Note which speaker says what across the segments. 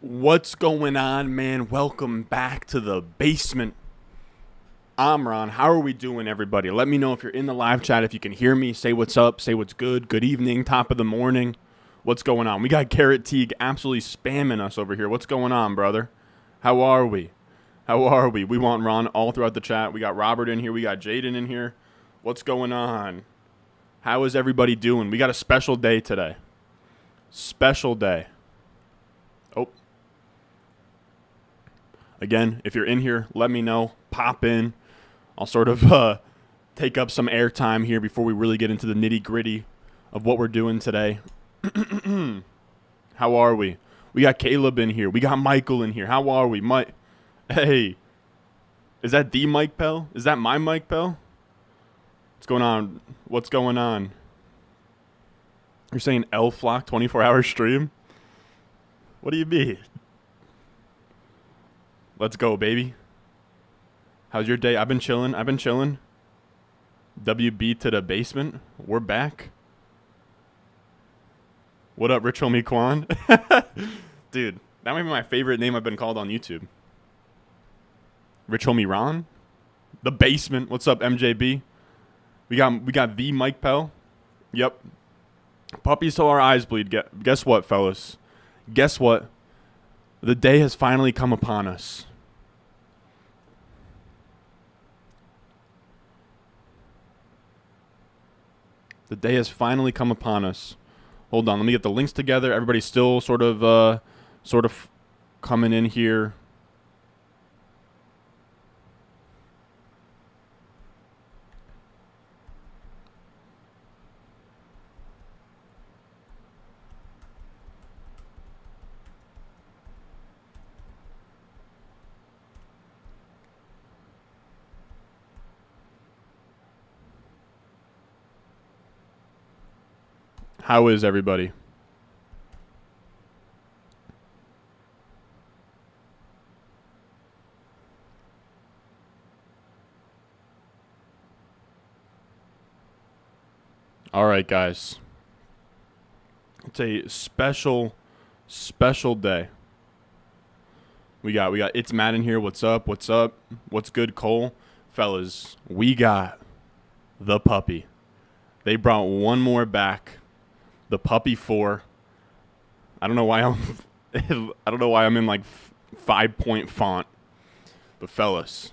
Speaker 1: What's going on, man? Welcome back to the basement. I'm Ron. How are we doing, everybody? Let me know if you're in the live chat, if you can hear me. Say what's up, say what's good, good evening, top of the morning. What's going on? We got Carrot Teague absolutely spamming us over here. What's going on, brother? How are we? How are we? We want Ron all throughout the chat. We got Robert in here. We got Jaden in here. What's going on? How is everybody doing? We got a special day today. Special day. Oh. Again, if you're in here, let me know. Pop in. I'll sort of take up some airtime here before we really get into the nitty-gritty of what we're doing today. How are we? We got Caleb in here. We got Michael in here. How are we? Hey. Is that the Mike Pell? Is that my Mike Pell? What's going on? What's going on? You're saying L Flock 24-hour stream? What do you mean? Let's go, baby. How's your day? I've been chilling. WB to the basement. We're back. What up, Rich Homie Quan? Dude, that might be my favorite name I've been called on YouTube. Rich Homie Ron? The basement. What's up, MJB? We got the Mike Pell. Yep. Puppies till our eyes bleed. Guess what, fellas? Guess what? The day has finally come upon us. The day has finally come upon us. Hold on, let me get the links together. Everybody's still sort of coming in here. How is everybody? All right, guys. It's a special day. We got It's Matt in here. What's up? What's good, Cole? Fellas, we got the puppy. They brought one more back. The puppy 4. I don't know why I'm in like 5-point font. But fellas,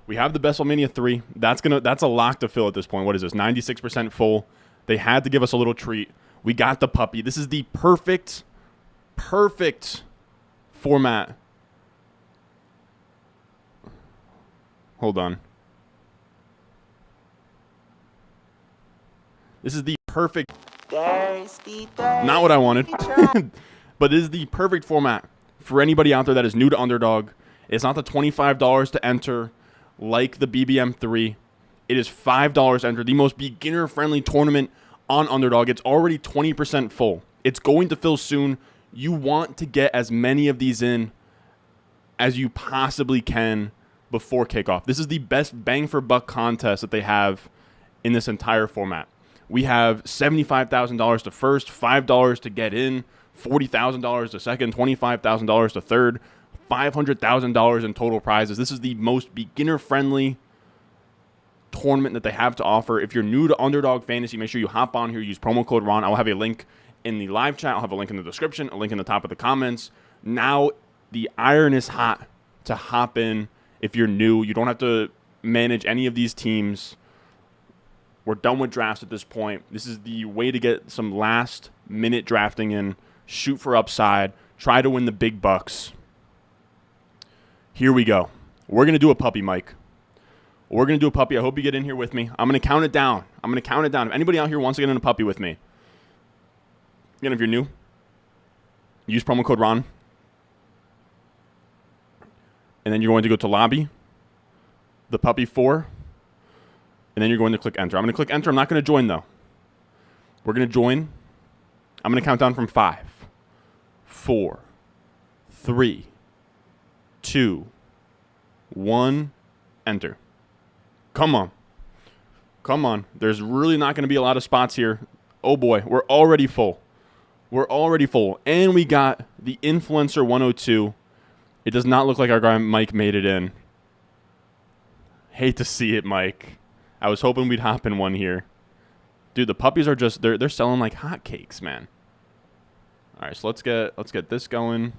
Speaker 1: we have the Best Ball Mania 3. That's a lock to fill at this point. What is this? 96% full. They had to give us a little treat. We got the puppy. This is the perfect format. Hold on. This is the perfect, not what I wanted, but this is the perfect format for anybody out there that is new to Underdog. It's not the $25 to enter like the BBM3. It is $5 to enter, the most beginner-friendly tournament on Underdog. It's already 20% full. It's going to fill soon. You want to get as many of these in as you possibly can before kickoff. This is the best bang-for-buck contest that they have in this entire format. We have $75,000 to first, $5 to get in, $40,000 to second, $25,000 to third, $500,000 in total prizes. This is the most beginner-friendly tournament that they have to offer. If you're new to Underdog Fantasy, make sure you hop on here, use promo code Ron. I'll have a link in the live chat. I'll have a link in the description, a link in the top of the comments. Now the iron is hot to hop in if you're new. You don't have to manage any of these teams. We're done with drafts at this point. This is the way to get some last-minute drafting in, shoot for upside, try to win the big bucks. Here we go. We're going to do a puppy, Mike. We're going to do a puppy. I hope you get in here with me. I'm going to count it down. If anybody out here wants to get in a puppy with me, again, if you're new, use promo code Ron. And then you're going to go to lobby, the puppy 4. And then you're going to click enter. I'm going to click enter. I'm not going to join, though. We're going to join. I'm going to count down from 5, 4, 3, 2, 1, enter. Come on. There's really not going to be a lot of spots here. Oh, boy. We're already full. We're already full. And we got the Influencer 102. It does not look like our guy Mike made it in. Hate to see it, Mike. I was hoping we'd hop in one here. Dude, the puppies are just they're selling like hotcakes, man. All right, so let's get this going.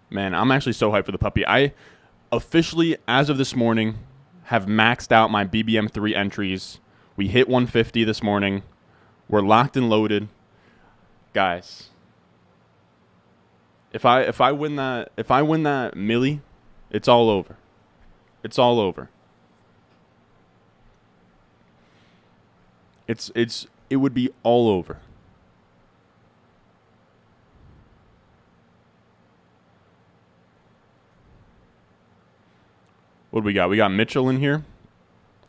Speaker 1: Man, I'm actually so hyped for the puppy. I officially, as of this morning, have maxed out my BBM3 entries. We hit 150 this morning. We're locked and loaded. Guys, if I win that millie, it's all over. It's all over. It would be all over. What do we got? We got Mitchell in here.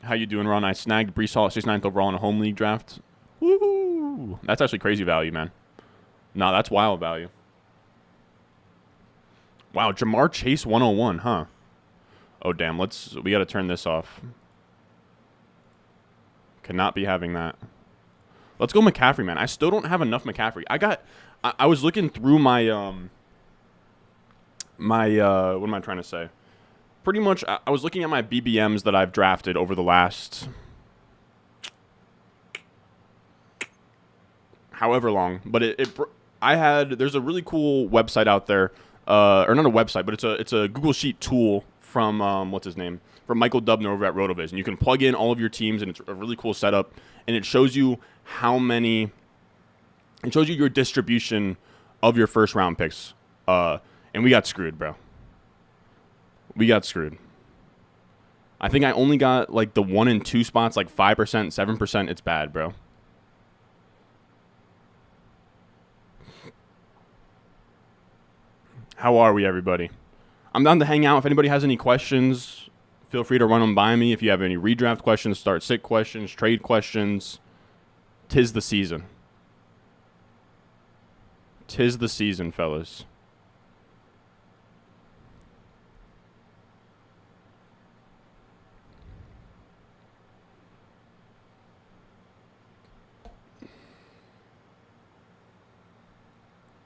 Speaker 1: How you doing, Ron? I snagged Brees Hall at 69th overall in a home league draft. Woohoo! That's actually crazy value, man. No, that's wild value. Wow, Jamar Chase 101, huh? Oh, damn. We got to turn this off. Cannot be having that. Let's go McCaffrey, man. I still don't have enough McCaffrey. I was looking through my, what am I trying to say? Pretty much, I was looking at my BBMs that I've drafted over the last however long. But there's a really cool website out there, or not a website, but it's a Google Sheet tool from, what's his name? From Michael Dubner over at RotoViz. And you can plug in all of your teams, and it's a really cool setup. And it shows you it shows you your distribution of your first round picks. And we got screwed, bro. We got screwed. I think I only got like the 1 and 2 spots, like 5%, 7%. It's bad, bro. How are we, everybody? I'm down to hang out. If anybody has any questions, feel free to run them by me. If you have any redraft questions, start sit questions, trade questions, 'tis the season. 'Tis the season, fellas.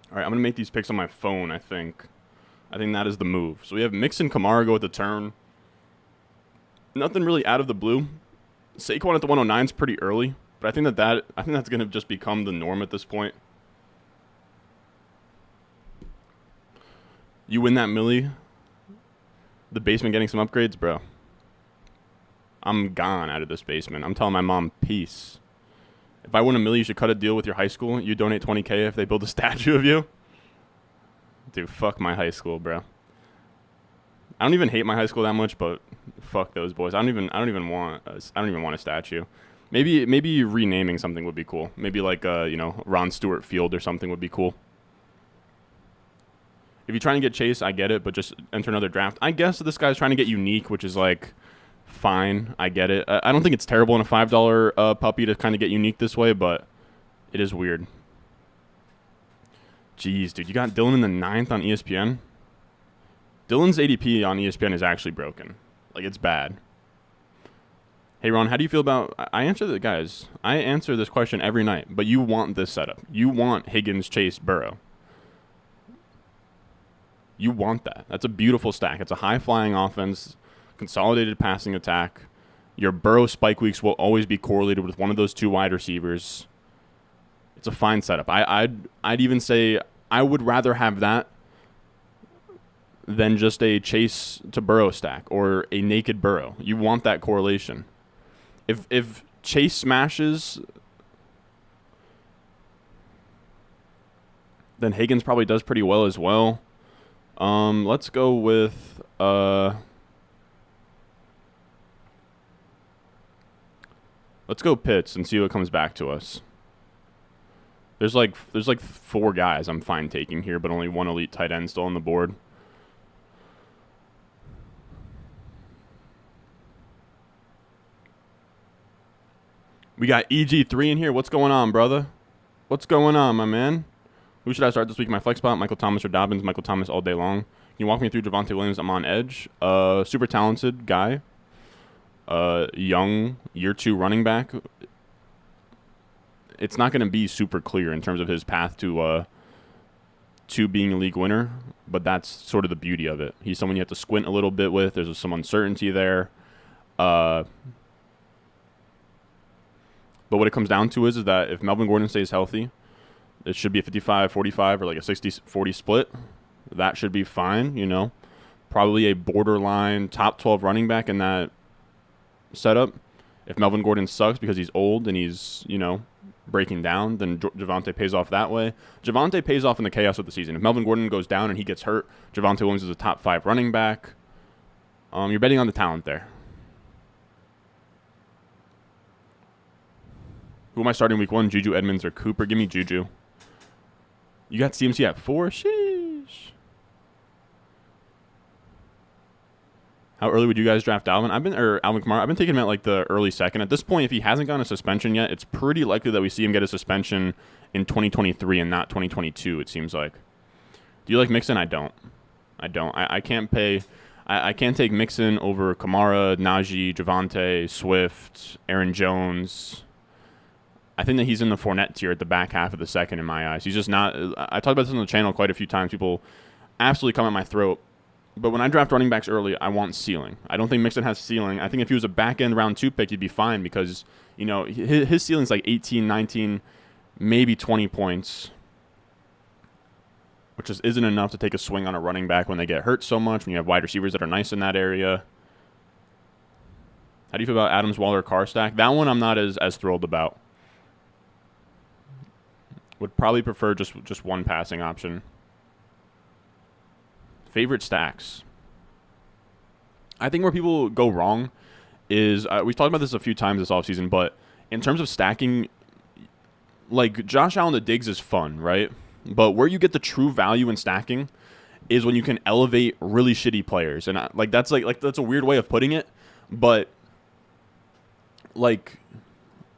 Speaker 1: All right, I'm going to make these picks on my phone, I think. I think that is the move. So we have Mixon, Kamara go at the turn. Nothing really out of the blue. Saquon at the 109 is pretty early, but I think that's going to just become the norm at this point. You win that millie, the basement getting some upgrades, bro. I'm gone out of this basement. I'm telling my mom, peace. If I win a millie, you should cut a deal with your high school. You donate $20K if they build a statue of you. Dude, fuck my high school, bro. I don't even hate my high school that much, but fuck those boys. I don't even want a statue. Maybe renaming something would be cool. Maybe like Ron Stewart Field or something would be cool. If you're trying to get Chase, I get it, but just enter another draft. I guess this guy's trying to get unique, which is like fine. I get it. I don't think it's terrible in a $5 puppy to kind of get unique this way, but it is weird. Jeez, dude, you got Dylan in the 9th on ESPN? Dylan's ADP on ESPN is actually broken. Like, it's bad. Hey, Ron, how do you feel about... I answer this question every night, but you want this setup. You want Higgins, Chase, Burrow. You want that. That's a beautiful stack. It's a high-flying offense, consolidated passing attack. Your Burrow spike weeks will always be correlated with one of those two wide receivers. It's a fine setup. I'd even say I would rather have that than just a Chase to Burrow stack or a naked Burrow. You want that correlation. If Chase smashes, then Higgins probably does pretty well as well. Let's go with let's go Pitts and see what comes back to us. There's like 4 guys I'm fine taking here, but only one elite tight end still on the board. We got EG3 in here. What's going on, brother? What's going on, my man? Who should I start this week? My flex spot, Michael Thomas or Dobbins. Michael Thomas all day long. Can you walk me through Javonte Williams? I'm on edge. Super talented guy. Young, year 2 running back. it's not going to be super clear in terms of his path to being a league winner, but that's sort of the beauty of it. He's someone you have to squint a little bit with. There's some uncertainty there. But what it comes down to is that if Melvin Gordon stays healthy, it should be a 55-45 or like a 60-40 split. That should be fine, you know. Probably a borderline top 12 running back in that setup. If Melvin Gordon sucks because he's old and he's, you know, breaking down, then Javonte pays off that way. Javonte pays off in the chaos of the season. If Melvin Gordon goes down and he gets hurt, Javonte Williams is a top 5 running back. You're betting on the talent there. Who am I starting week 1? Juju, Edmonds, or Cooper? Give me Juju. You got CMC at 4? Sheesh. How early would you guys draft Alvin? Alvin Kamara. I've been taking him at like the early second. At this point, if he hasn't gotten a suspension yet, it's pretty likely that we see him get a suspension in 2023 and not 2022, it seems like. Do you like Mixon? I don't. I can't pay. I can't take Mixon over Kamara, Najee, Javonte, Swift, Aaron Jones. I think that he's in the Fournette tier at the back half of the second in my eyes. He's just not. I talked about this on the channel quite a few times. People absolutely come at my throat. But when I draft running backs early, I want ceiling. I don't think Mixon has ceiling. I think if he was a back-end round 2 pick, he'd be fine because, you know, his ceiling's like 18, 19, maybe 20 points, which just isn't enough to take a swing on a running back when they get hurt so much, when you have wide receivers that are nice in that area. How do you feel about Adams, Waller, Carr stack? That one I'm not as thrilled about. Would probably prefer just one passing option. Favorite stacks. I think where people go wrong is, we've talked about this a few times this offseason, but in terms of stacking, like Josh Allen to Diggs is fun, right? But where you get the true value in stacking is when you can elevate really shitty players. And that's a weird way of putting it, but like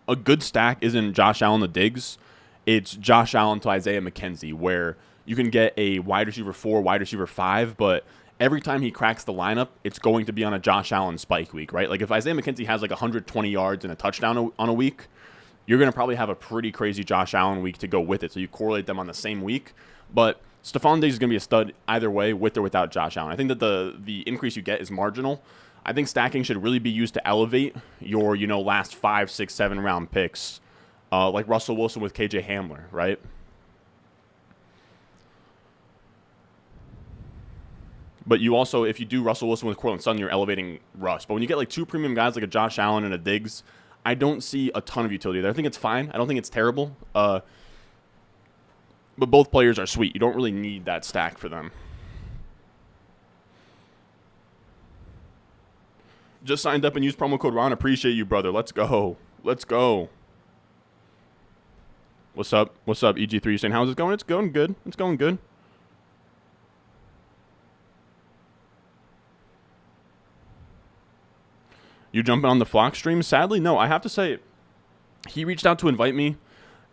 Speaker 1: a good stack isn't Josh Allen to Diggs. It's Josh Allen to Isaiah McKenzie, where you can get a wide receiver 4, wide receiver 5, but every time he cracks the lineup, it's going to be on a Josh Allen spike week, right? Like if Isaiah McKenzie has like 120 yards and a touchdown on a week, you're going to probably have a pretty crazy Josh Allen week to go with it. So you correlate them on the same week. But Stephon Diggs is going to be a stud either way, with or without Josh Allen. I think that the increase you get is marginal. I think stacking should really be used to elevate your, you know, last 5, 6, 7 round picks. Like Russell Wilson with KJ Hamler, right? But you also, if you do Russell Wilson with Courtland Sutton, you're elevating Russ. But when you get like 2 premium guys like a Josh Allen and a Diggs, I don't see a ton of utility there. I think it's fine. I don't think it's terrible. But both players are sweet. You don't really need that stack for them. Just signed up and used promo code Ron. Appreciate you, brother. Let's go. Let's go. What's up? What's up, EG3? You're saying, how's it going? It's going good. It's going good. You jumping on the Flock stream? Sadly, no. I have to say, he reached out to invite me.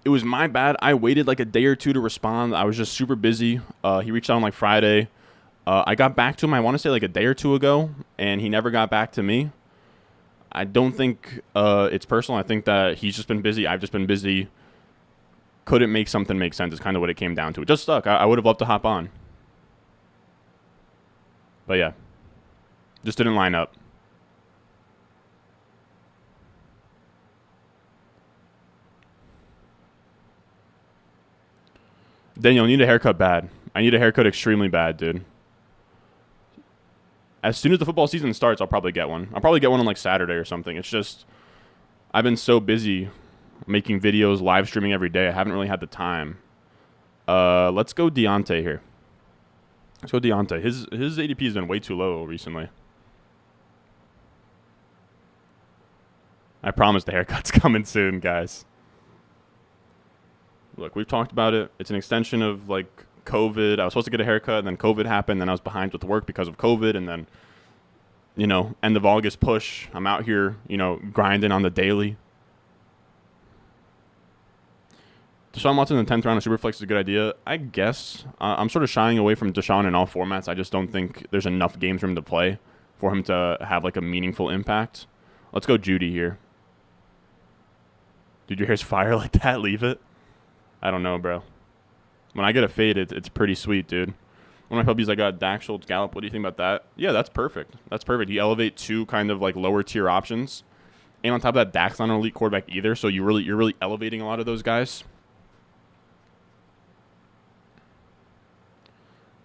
Speaker 1: It was my bad. I waited like a day or two to respond. I was just super busy. He reached out on like Friday. I got back to him, I want to say like a day or two ago, and he never got back to me. I don't think it's personal. I think that he's just been busy. I've just been busy. Couldn't make something make sense is kind of what it came down to. It just stuck. I would have loved to hop on. But yeah, just didn't line up. Daniel, I need a haircut bad. I need a haircut extremely bad, dude. As soon as the football season starts, I'll probably get one. I'll probably get one on like Saturday or something. It's just, I've been so busy making videos, live streaming every day. I haven't really had the time. Let's go Deontay here. Let's go Deontay. His ADP has been way too low recently. I promise the haircut's coming soon, guys. Look, we've talked about it. It's an extension of like COVID. I was supposed to get a haircut, and then COVID happened, then I was behind with work because of COVID, and then, you know, end of August push. I'm out here, you know, grinding on the daily. Deshaun Watson in the 10th round of Superflex is a good idea. I guess. I'm sort of shying away from Deshaun in all formats. I just don't think there's enough games for him to play for him to have like a meaningful impact. Let's go Judy here. Dude, your hair's fire like that. Leave it. I don't know, bro. When I get a fade, it's pretty sweet, dude. One of my puppies, I got Dak Schultz Gallop. What do you think about that? Yeah, that's perfect. That's perfect. You elevate two kind of like lower tier options, and on top of that, Dak's not an elite quarterback either. So you're really elevating a lot of those guys.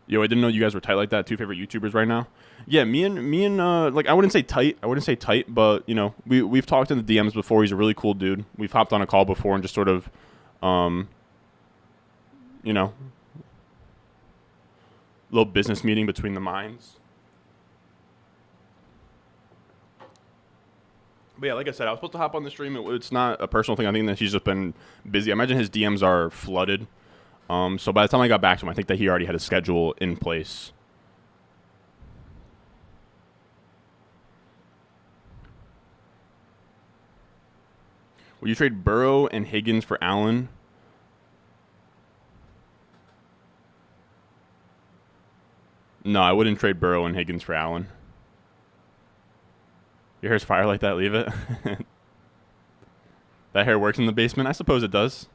Speaker 1: Yo, I didn't know you guys were tight like that. Two favorite YouTubers right now. Yeah, me and like I wouldn't say tight. But you know, we've talked in the DMs before. He's a really cool dude. We've hopped on a call before and just sort of, you know, little business meeting between the minds. But yeah, like I said, I was supposed to hop on the stream. It's not a personal thing. I think that he's just been busy. I imagine his DMs are flooded. So by the time I got back to him, I think that he already had a schedule in place. Will you trade Burrow and Higgins for Allen? No, I wouldn't trade Burrow and Higgins for Allen. Your hair's fire like that, leave it. That hair works in the basement? I suppose it does.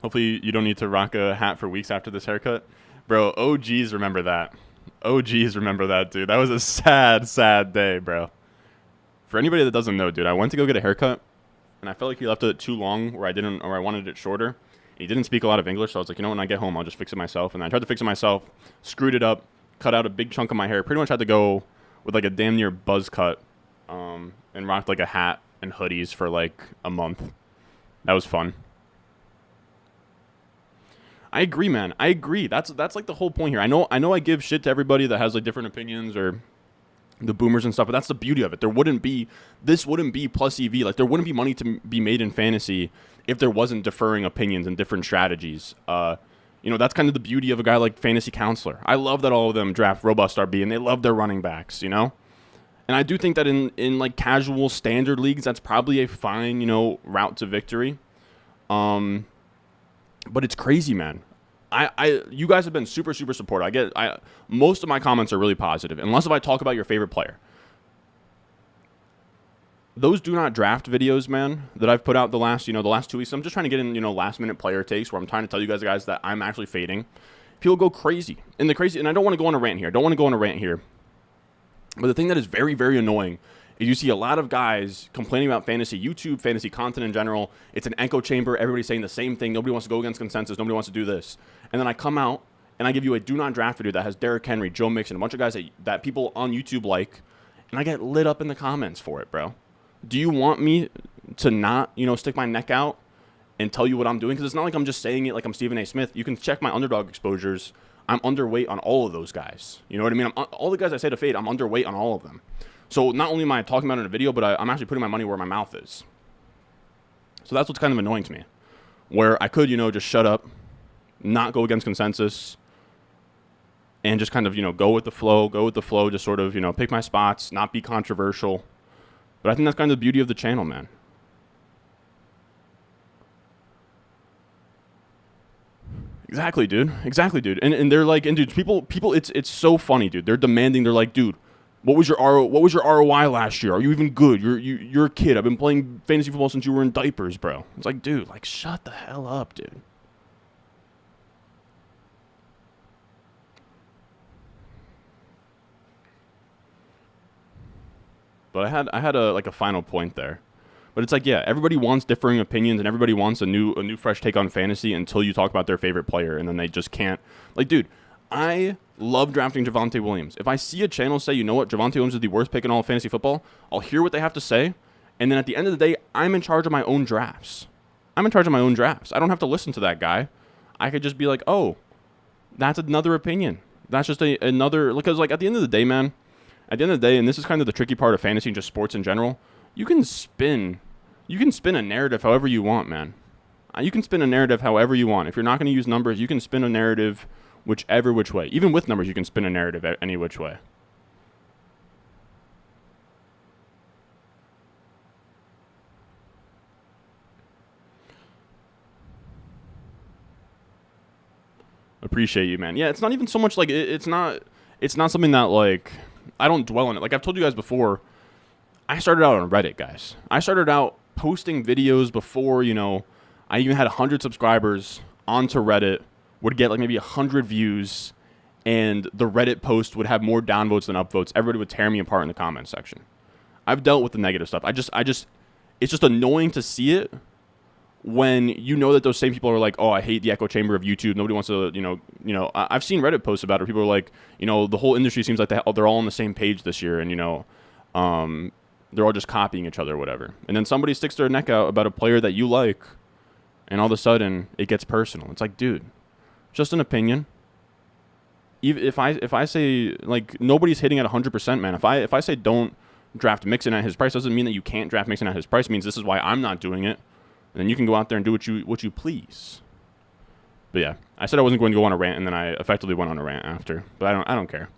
Speaker 1: Hopefully you don't need to rock a hat for weeks after this haircut. Bro, OGs remember that. OGs remember that, dude. That was a sad, sad day, bro. For anybody that doesn't know, dude, I went to go get a haircut, and I felt like he left it too long where I wanted it shorter. He didn't speak a lot of English, so I was like, you know, when I get home, I'll just fix it myself. And I tried to fix it myself, screwed it up, cut out a big chunk of my hair. Pretty much had to go with like a damn near buzz cut, and rocked like a hat and hoodies for like a month. That was fun. I agree, man. I agree. That's like the whole point here. I know I give shit to everybody that has like different opinions or the boomers and stuff, but that's the beauty of it. This wouldn't be plus EV. Like there wouldn't be money to be made in fantasy if there wasn't differing opinions and different strategies. You know, that's kind of the beauty of a guy like Fantasy Counselor. I love that all of them draft robust RB and they love their running backs, you know? And I do think that in like casual standard leagues, that's probably a fine, you know, route to victory. But it's crazy, man. You guys have been super, super supportive. Most of my comments are really positive, unless if I talk about your favorite player. Those do not draft videos, man, that I've put out the last 2 weeks. I'm just trying to get in, last minute player takes where I'm trying to tell you guys that I'm actually fading. People go crazy. And I don't want to go on a rant here. But the thing that is very, very annoying is you see a lot of guys complaining about fantasy YouTube, fantasy content in general. It's an echo chamber. Everybody's saying the same thing. Nobody wants to go against consensus. Nobody wants to do this. And then I come out and I give you a do not draft video that has Derrick Henry, Joe Mixon, a bunch of guys that people on YouTube like, and I get lit up in the comments for it, bro. Do you want me to not, stick my neck out and tell you what I'm doing? Because it's not like I'm just saying it like I'm Stephen A. Smith. You can check my underdog exposures. I'm underweight on all of those guys. You know what I mean? All the guys I say to fade, I'm underweight on all of them. So not only am I talking about it in a video, but I'm actually putting my money where my mouth is. So that's what's kind of annoying to me. Where I could, just shut up, not go against consensus, and just kind of, go with the flow, just sort of, pick my spots, not be controversial. But I think that's kind of the beauty of the channel, man. Exactly, dude. And they're like, and dude, people, it's so funny, dude. They're demanding. They're like, dude, what was your ROI last year? Are you even good? You're a kid. I've been playing fantasy football since you were in diapers, bro. It's like, dude, like, shut the hell up, dude. But I had a final point there. But it's like, yeah, everybody wants differing opinions and everybody wants a new fresh take on fantasy until you talk about their favorite player and then they just can't. Like, dude, I love drafting Javonte Williams. If I see a channel say, you know what, Javonte Williams is the worst pick in all of fantasy football, I'll hear what they have to say. And then at the end of the day, I'm in charge of my own drafts. I don't have to listen to that guy. I could just be like, oh, that's another opinion. That's just another, because like at the end of the day, man, and this is kind of the tricky part of fantasy and just sports in general, you can spin a narrative however you want, man. You can spin a narrative however you want. If you're not going to use numbers, you can spin a narrative whichever which way. Even with numbers, you can spin a narrative any which way. Appreciate you, man. Yeah, it's not even so much like it's not something that like I don't dwell on it. Like I've told you guys before, I started out on Reddit, guys. I started out posting videos before, you know, I even had 100 subscribers onto Reddit, would get like maybe 100 views, and the Reddit post would have more downvotes than upvotes. Everybody would tear me apart in the comments section. I've dealt with the negative stuff. It's just annoying to see it when you know that those same people are like, oh, I hate the echo chamber of YouTube. Nobody wants to, I've seen Reddit posts about it. People are like, you know, the whole industry seems like they're all on the same page this year, and, you know, they're all just copying each other or whatever. And then somebody sticks their neck out about a player that you like, and all of a sudden it gets personal. It's like, dude, just an opinion. Even if I say, like, nobody's hitting at 100%, man. If I say don't draft Mixon at his price, doesn't mean that you can't draft Mixon at his price. It means this is why I'm not doing it. And then you can go out there and do what you please. But yeah, I said I wasn't going to go on a rant, and then I effectively went on a rant after. But I don't care.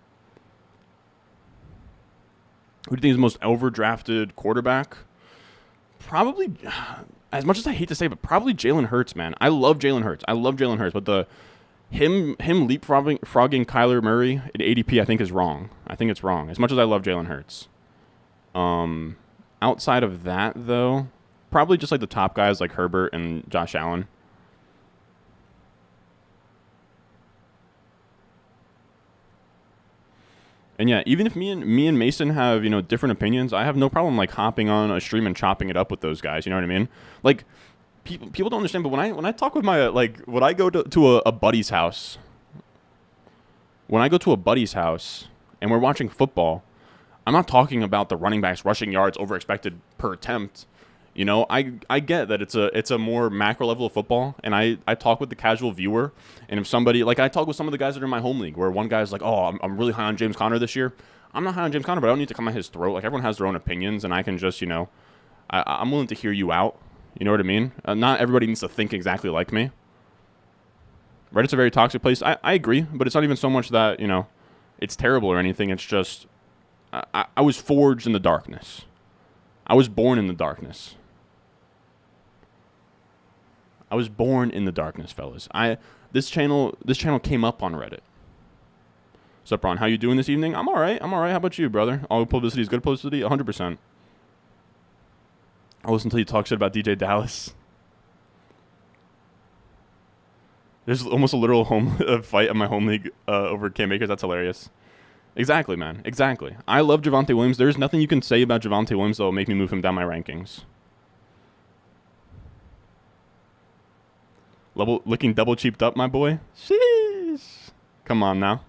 Speaker 1: Who do you think is the most overdrafted quarterback? Probably, as much as I hate to say, but probably Jalen Hurts, man. I love Jalen Hurts, but him leapfrogging Kyler Murray in ADP, I think is wrong. I think it's wrong. As much as I love Jalen Hurts. Outside of that, though, probably just like the top guys like Herbert and Josh Allen. And yeah, even if me and Mason have, you know, different opinions, I have no problem like hopping on a stream and chopping it up with those guys. You know what I mean? Like, people don't understand, but when I talk with my, like, when I go to a buddy's house, when I go to a buddy's house and we're watching football, I'm not talking about the running backs rushing yards over expected per attempt. You know, I get that it's a more macro level of football, and I talk with the casual viewer, and if somebody, like, I talk with some of the guys that are in my home league, where one guy's like, oh, I'm really high on James Conner this year. I'm not high on James Conner, but I don't need to come at his throat. Like, everyone has their own opinions, and I can just, you know, I'm willing to hear you out. You know what I mean? Not everybody needs to think exactly like me. Reddit's a very toxic place. I agree, but it's not even so much that, you know, it's terrible or anything. It's just, I was forged in the darkness. I was born in the darkness. I was born in the darkness, fellas. This channel came up on Reddit. What's up, Ron? How you doing this evening? I'm all right. How about you, brother? All publicity is good publicity? 100%. I'll listen until you talk shit about DJ Dallas. There's almost a literal fight in my home league over Cam Akers. That's hilarious. Exactly, man. Exactly. I love Javonte Williams. There's nothing you can say about Javonte Williams that will make me move him down my rankings. Looking double cheaped up, my boy. Sheesh. Come on now.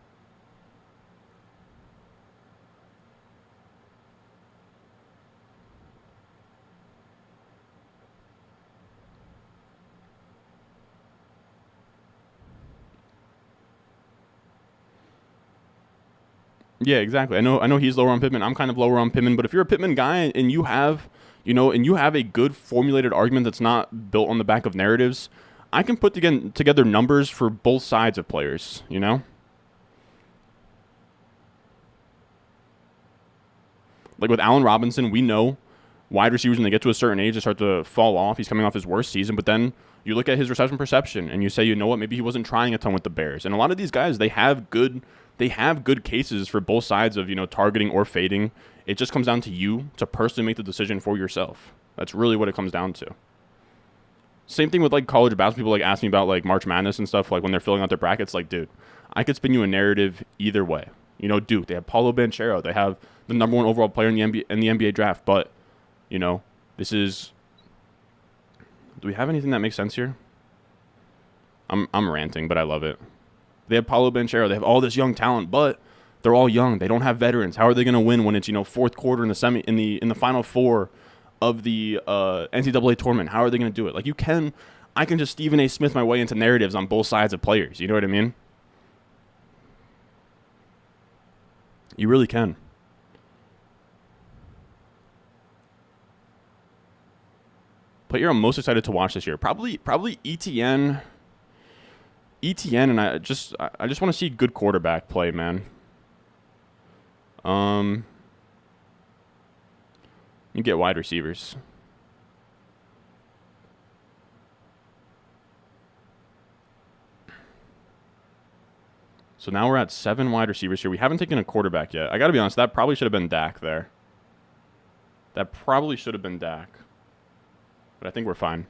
Speaker 1: Yeah, exactly. I know he's lower on Pittman. I'm kind of lower on Pittman, but if you're a Pittman guy and you have, you know, and you have a good formulated argument that's not built on the back of narratives, I can put together numbers for both sides of players, you know? Like with Allen Robinson, we know wide receivers, when they get to a certain age, they start to fall off. He's coming off his worst season, but then you look at his reception perception and you say, you know what, maybe he wasn't trying a ton with the Bears. And a lot of these guys, they have good cases for both sides of, you know, targeting or fading. It just comes down to you to personally make the decision for yourself. That's really what it comes down to. Same thing with, like, college basketball. People, like, ask me about, like, March Madness and stuff, like, when they're filling out their brackets. Like, dude, I could spin you a narrative either way. You know, Duke, they have Paulo Banchero. They have the number one overall player in the NBA draft. But, you know, this is... Do we have anything that makes sense here? I'm ranting, but I love it. They have Paulo Banchero. They have all this young talent, but they're all young. They don't have veterans. How are they going to win when it's, you know, fourth quarter in the Final Four of the NCAA tournament? How are they going to do it? Like, I can just Stephen A. Smith my way into narratives on both sides of players. You know what I mean? You really can. Player I'm most excited to watch this year, probably ETN. And I just want to see good quarterback play, man. You get wide receivers. So now we're at 7 wide receivers here. We haven't taken a quarterback yet. I got to be honest, that probably should have been Dak there. That probably should have been Dak. but I think we're fine.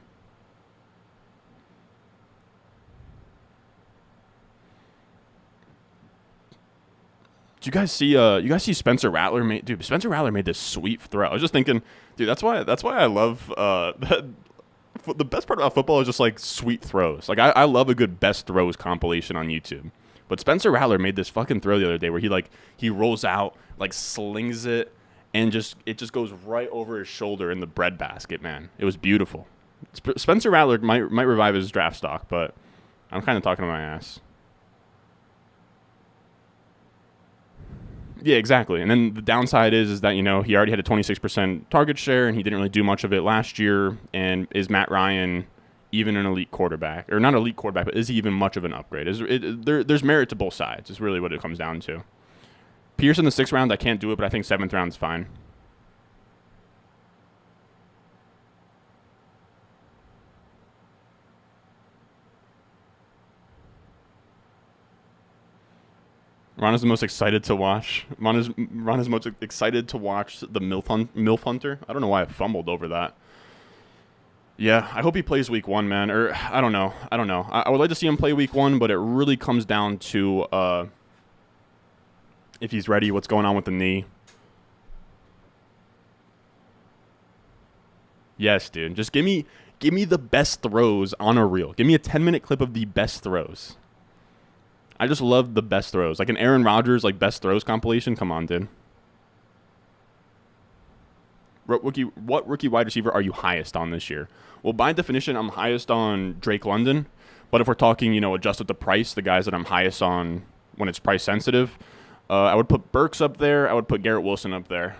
Speaker 1: Did you guys see? You guys see Spencer Rattler made? Dude, Spencer Rattler made this sweet throw. I was just thinking, dude, that's why I love the best part about football is just like sweet throws. Like I love a good best throws compilation on YouTube. But Spencer Rattler made this fucking throw the other day where he rolls out, like slings it, and it just goes right over his shoulder in the breadbasket. Man, it was beautiful. Spencer Rattler might revive his draft stock, but I'm kind of talking to my ass. Yeah, exactly. And then the downside is that, he already had a 26% target share and he didn't really do much of it last year. And is Matt Ryan even an elite quarterback? Or not elite quarterback, but is he even much of an upgrade? There's merit to both sides is really what it comes down to. Pierce in the 6th round, I can't do it, but I think 7th round is fine. Ron is the most excited to watch. Ron is most excited to watch the MILF Hunter. I don't know why I fumbled over that. Yeah, I hope he plays week 1, man. Or I don't know. I would like to see him play week 1, but it really comes down to if he's ready, what's going on with the knee. Yes, dude. Just give me the best throws on a reel. Give me a 10-minute clip of the best throws. I just love the best throws. Like an Aaron Rodgers, like, best throws compilation. Come on, dude. What rookie wide receiver are you highest on this year? Well, by definition, I'm highest on Drake London. But if we're talking, adjusted the price, the guys that I'm highest on when it's price sensitive, I would put Burks up there. I would put Garrett Wilson up there.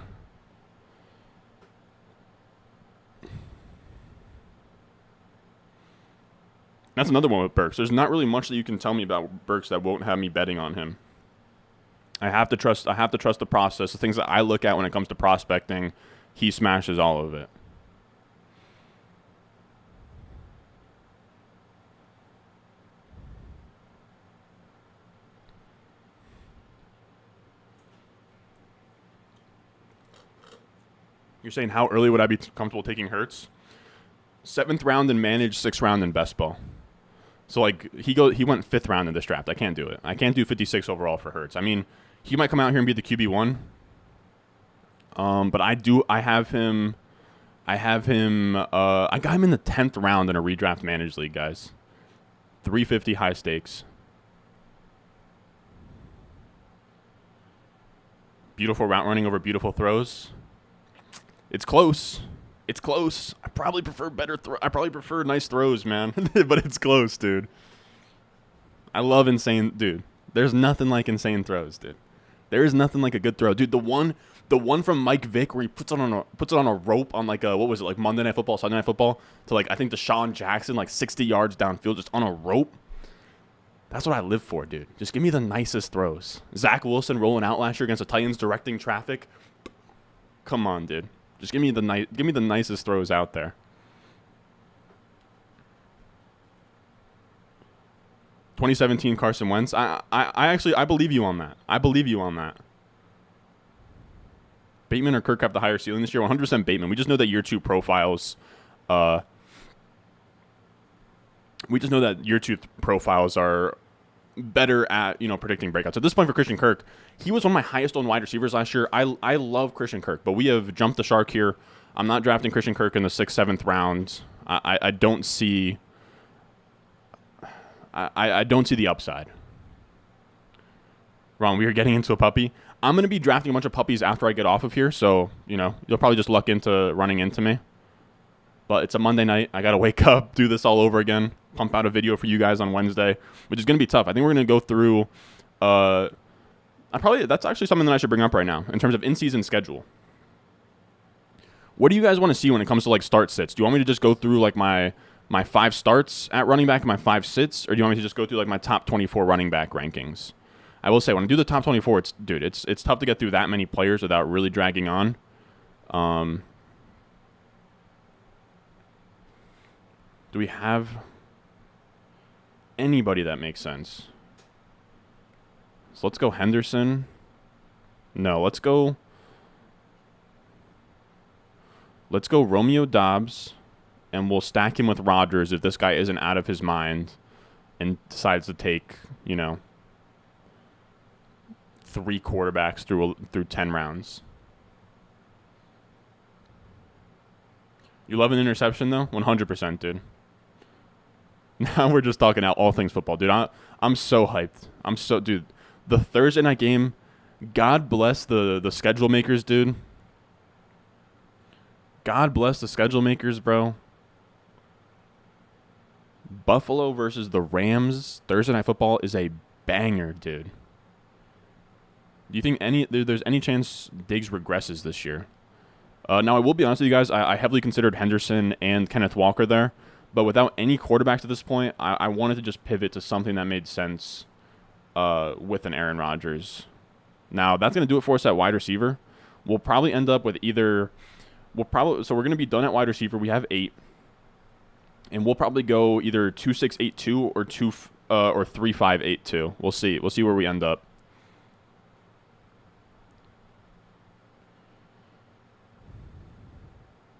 Speaker 1: That's another one with Burks. There's not really much that you can tell me about Burks that won't have me betting on him. I have to trust the process. The things that I look at when it comes to prospecting, he smashes all of it. You're saying how early would I be comfortable taking Hurts? 7th round in managed, 6th round in best ball. So like he went 5th round in this draft. I can't do it. I can't do 56 overall for Hurts. I mean, he might come out here and be the QB1. But I have him. I got him in the 10th round in a redraft managed league, guys. 350 high stakes. Beautiful route running over beautiful throws. It's close. It's close. I probably prefer nice throws, man. But it's close, dude. I love insane, dude. There's nothing like insane throws, dude. There is nothing like a good throw, dude. The one from Mike Vick where he puts it on a rope on like what was it, like Monday Night Football, Sunday Night Football to like I think Deshaun Jackson, like 60 yards downfield, just on a rope. That's what I live for, dude. Just give me the nicest throws. Zach Wilson rolling out last year against the Titans, directing traffic. Come on, dude. Just give me the nicest throws out there. 2017 Carson Wentz. I believe you on that. I believe you on that. Bateman or Kirk have the higher ceiling this year? 100% Bateman. We just know that year 2 profiles. We just know that year 2 profiles are better at predicting breakouts. At this point for Christian Kirk, he was one of my highest owned wide receivers last year. I love Christian Kirk, but we have jumped the shark here. I'm not drafting Christian Kirk in the 6th, 7th round. I don't see. I don't see the upside. Ron, we are getting into a puppy. I'm going to be drafting a bunch of puppies after I get off of here, so you'll probably just luck into running into me. But it's a Monday night. I got to wake up, do this all over again, pump out a video for you guys on Wednesday, which is going to be tough. I think we're going to go through that's actually something that I should bring up right now in terms of in-season schedule. What do you guys want to see when it comes to like start sits? Do you want me to just go through like my 5 starts at running back and my 5 sits, or do you want me to just go through like my top 24 running back rankings? I will say when I do the top 24, it's tough to get through that many players without really dragging on. Do we have anybody that makes sense? So let's go Henderson. No, let's go Romeo Doubs. and we'll stack him with Rodgers if this guy isn't out of his mind and decides to take, 3 quarterbacks through 10 rounds. You love an interception, though? 100%, dude. Now we're just talking out all things football, dude. I'm so hyped. Dude, the Thursday night game, God bless the schedule makers, dude. God bless the schedule makers, bro. Buffalo versus the Rams, Thursday night football is a banger, dude. Do you think there's any chance Diggs regresses this year? Now, I will be honest with you guys. I heavily considered Henderson and Kenneth Walker there. But without any quarterbacks at this point, I wanted to just pivot to something that made sense with an Aaron Rodgers. Now, that's going to do it for us at wide receiver. We'll probably end up with so we're going to be done at wide receiver. We have 8. And we'll probably go either 2-6-8-2 or 3-5-8-2. We'll see. We'll see where we end up.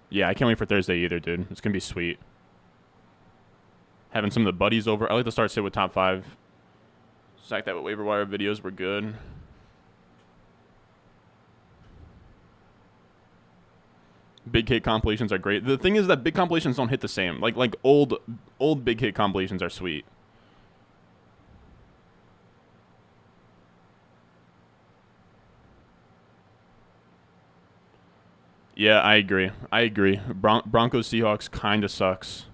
Speaker 1: Yeah, I can't wait for Thursday either, dude. It's going to be sweet. Having some of the buddies over. I like to start sit with top 5. Stack that with waiver wire videos. We're good. Big hit compilations are great. The thing is that big compilations don't hit the same. Like old big hit compilations are sweet. Yeah, I agree. Broncos Seahawks kind of sucks.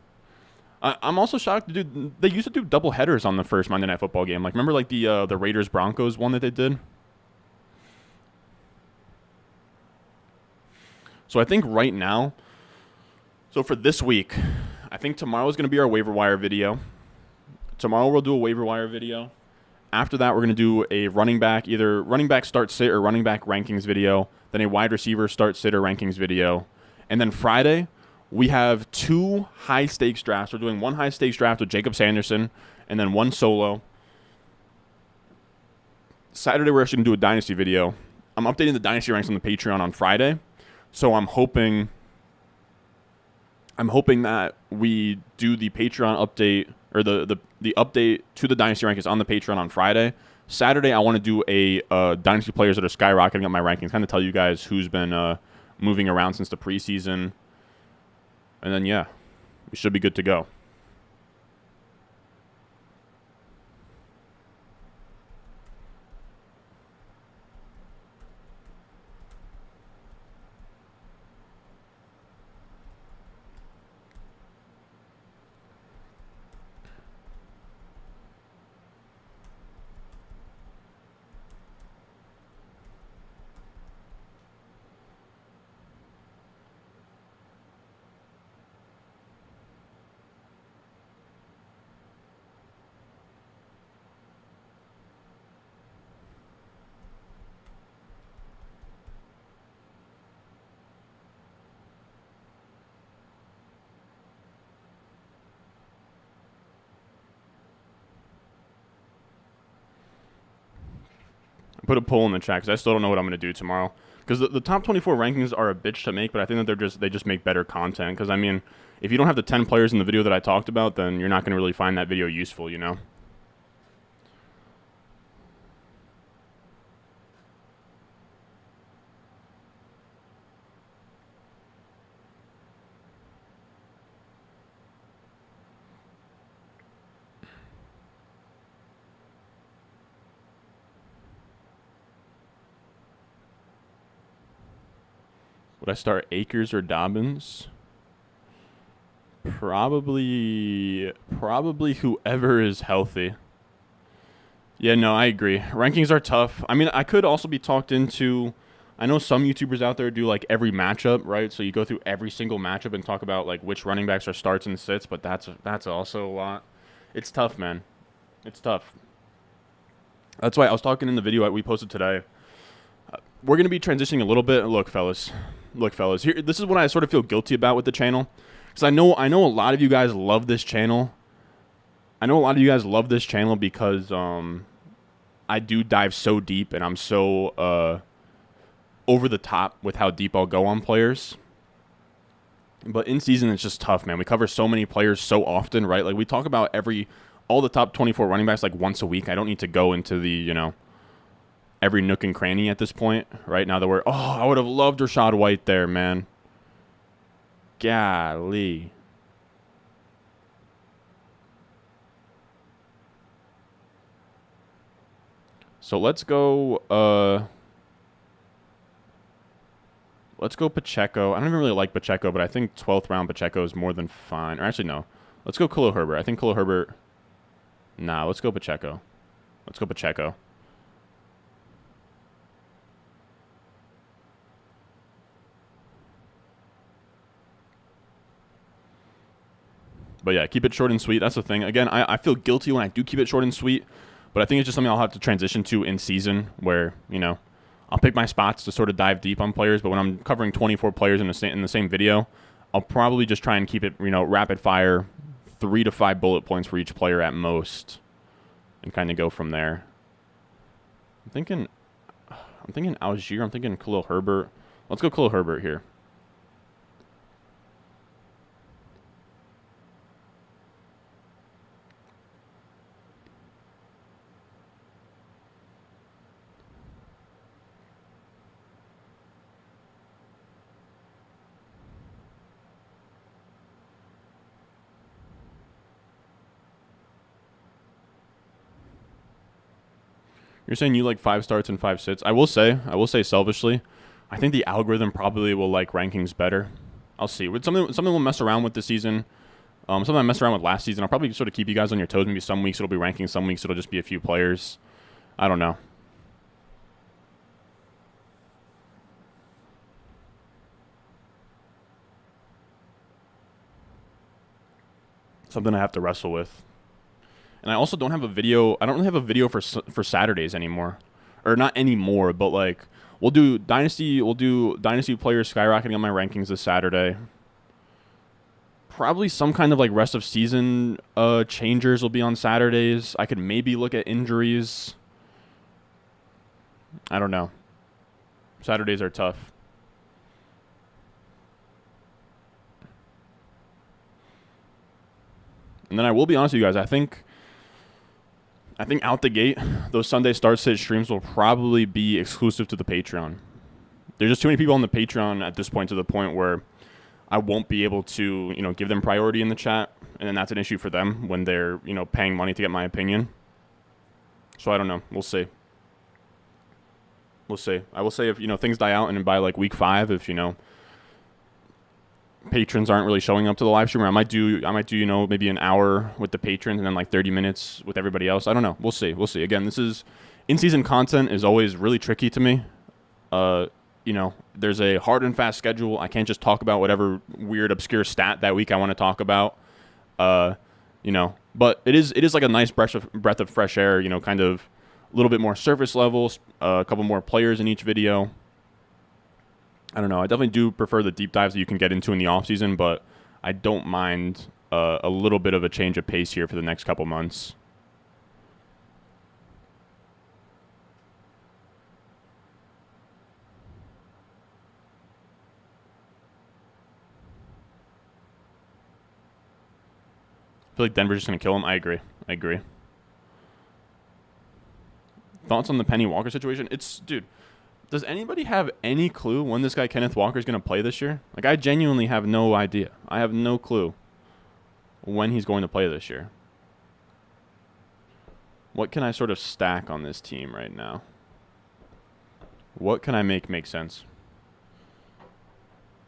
Speaker 1: I'm also shocked, dude. They used to do double headers on the first Monday Night Football game. Like, remember, like the Raiders Broncos one that they did. So I think right now, so for this week, I think tomorrow is going to be our waiver wire video. Tomorrow we'll do a waiver wire video. After that, we're going to do a running back, either running back start sit or running back rankings video. Then a wide receiver start sit or rankings video. And then Friday, we have 2 high-stakes drafts. We're doing 1 high-stakes draft with Jacob Sanderson and then 1 solo. Saturday, we're actually going to do a dynasty video. I'm updating the dynasty ranks on the Patreon on Friday. So I'm hoping that we do the Patreon update or the update to the dynasty rankings on the Patreon on Friday. Saturday, I want to do a dynasty players that are skyrocketing up my rankings, kind of tell you guys who's been moving around since the preseason. And then, yeah, we should be good to go. Put a poll in the chat because I still don't know what I'm going to do tomorrow. Because the top 24 rankings are a bitch to make, but I think that they just make better content. Because, I mean, if you don't have the 10 players in the video that I talked about, then you're not going to really find that video useful, you know? Would I start Akers or Dobbins? Probably whoever is healthy. Yeah, no, I agree. Rankings are tough. I mean, I could also be talked into. I know some YouTubers out there do like every matchup, right? So you go through every single matchup and talk about like which running backs are starts and sits, but that's also a lot. It's tough, man. It's tough. That's why I was talking in the video we posted today. We're going to be transitioning a little bit. Look, fellas. Here, this is what I sort of feel guilty about with the channel. Because I know a lot of you guys love this channel. Because I do dive so deep and I'm so over the top with how deep I'll go on players. But in season, it's just tough, man. We cover so many players so often, right? Like we talk about all the top 24 running backs like once a week. I don't need to go into the every nook and cranny at this point, right? Now that I would have loved Rashad White there, man. Golly. So let's go Pacheco. I don't even really like Pacheco, but I think 12th round Pacheco is more than fine. Or actually, no. Let's go Khalil Herbert. I think Khalil Herbert. Nah, let's go Pacheco. Let's go Pacheco. But yeah, keep it short and sweet. That's the thing. Again, I feel guilty when I do keep it short and sweet, but I think it's just something I'll have to transition to in season where, I'll pick my spots to sort of dive deep on players, but when I'm covering 24 players in the same video, I'll probably just try and keep it, rapid fire, 3 to 5 bullet points for each player at most, and kind of go from there. I'm thinking Algier. I'm thinking Khalil Herbert. Let's go Khalil Herbert here. You're saying you like 5 starts and 5 sits. I will say selfishly, I think the algorithm probably will like rankings better. I'll see. Something we'll mess around with this season. Something I messed around with last season. I'll probably sort of keep you guys on your toes. Maybe some weeks it'll be ranking, some weeks it'll just be a few players. I don't know. Something I have to wrestle with. And I also don't have a video. I don't really have a video for Saturdays anymore, or not anymore. But like, we'll do dynasty. We'll do dynasty players skyrocketing on my rankings this Saturday. Probably some kind of like rest of season changers will be on Saturdays. I could maybe look at injuries. I don't know. Saturdays are tough. And then I will be honest with you guys. I think out the gate, those Sunday start-sit streams will probably be exclusive to the Patreon. There's just too many people on the Patreon at this point to the point where I won't be able to, give them priority in the chat, and then that's an issue for them when they're, paying money to get my opinion. So I don't know. We'll see. We'll see. I will say if, things die out and by like week 5, if, patrons aren't really showing up to the live stream, or I might do maybe an hour with the patrons and then like 30 minutes with everybody else. I don't know. We'll see. Again, this is in-season content is always really tricky to me. There's a hard and fast schedule. I can't just talk about whatever weird obscure stat that week I want to talk about. But it is like a nice breath of fresh air, kind of a little bit more surface levels, a couple more players in each video. I don't know. I definitely do prefer the deep dives that you can get into in the offseason, but I don't mind a little bit of a change of pace here for the next couple months. I feel like Denver's just going to kill him. I agree. Thoughts on the Penny Walker situation? Dude, does anybody have any clue when this guy Kenneth Walker is going to play this year? Like, I genuinely have no idea. I have no clue when he's going to play this year. What can I sort of stack on this team right now? What can I make sense?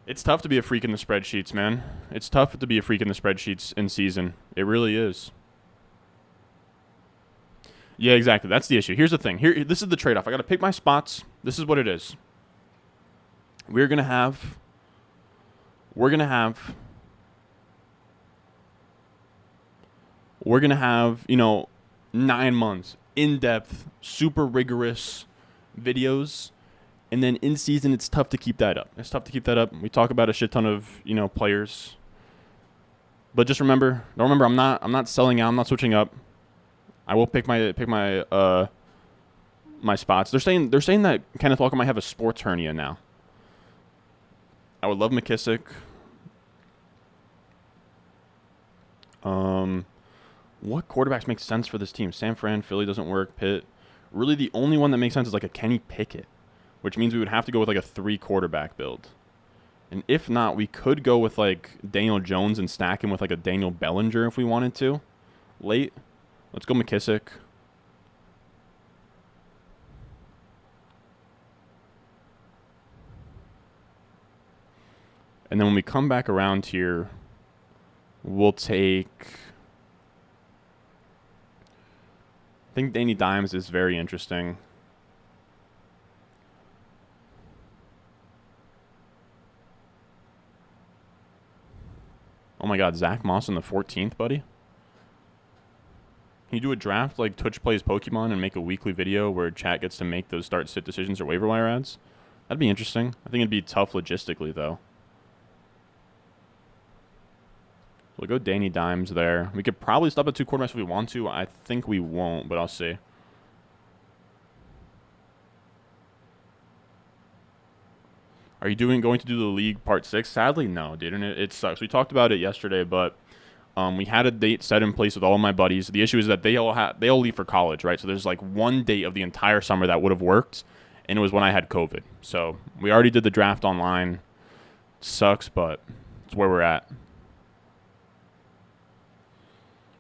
Speaker 1: It's tough to be a freak in the spreadsheets, man. It's tough to be a freak in the spreadsheets in season. It really is. Yeah, exactly. That's the issue. Here's the thing. This is the trade-off. I got to pick my spots. This is what it is. We're gonna have 9 months in-depth, super rigorous videos, and then in season it's tough to keep that up. We talk about a shit ton of players, but just don't remember. I'm not selling out. I'm not switching up. I will pick my spots. They're saying that Kenneth Walker might have a sports hernia now. I would love McKissick. What quarterbacks make sense for this team? San Fran, Philly doesn't work. Pitt. Really, the only one that makes sense is like a Kenny Pickett, which means we would have to go with like a 3-quarterback build. And if not, we could go with like Daniel Jones and stack him with like a Daniel Bellinger if we wanted to. Late. Let's go McKissick. And then when we come back around here, we'll take... I think Danny Dimes is very interesting. Oh my god, Zach Moss in the 14th, buddy? Can you do a draft like Twitch Plays Pokemon and make a weekly video where chat gets to make those start-sit decisions or waiver wire ads? That'd be interesting. I think it'd be tough logistically, though. We'll go Danny Dimes there. We could probably stop at 2 quarterbacks if we want to. I think we won't, but I'll see. Are you going to do the league part 6? Sadly, no, dude. And it sucks. We talked about it yesterday, but we had a date set in place with all of my buddies. The issue is that they all leave for college, right? So there's like one date of the entire summer that would have worked, and it was when I had COVID. So we already did the draft online. Sucks, but it's where we're at.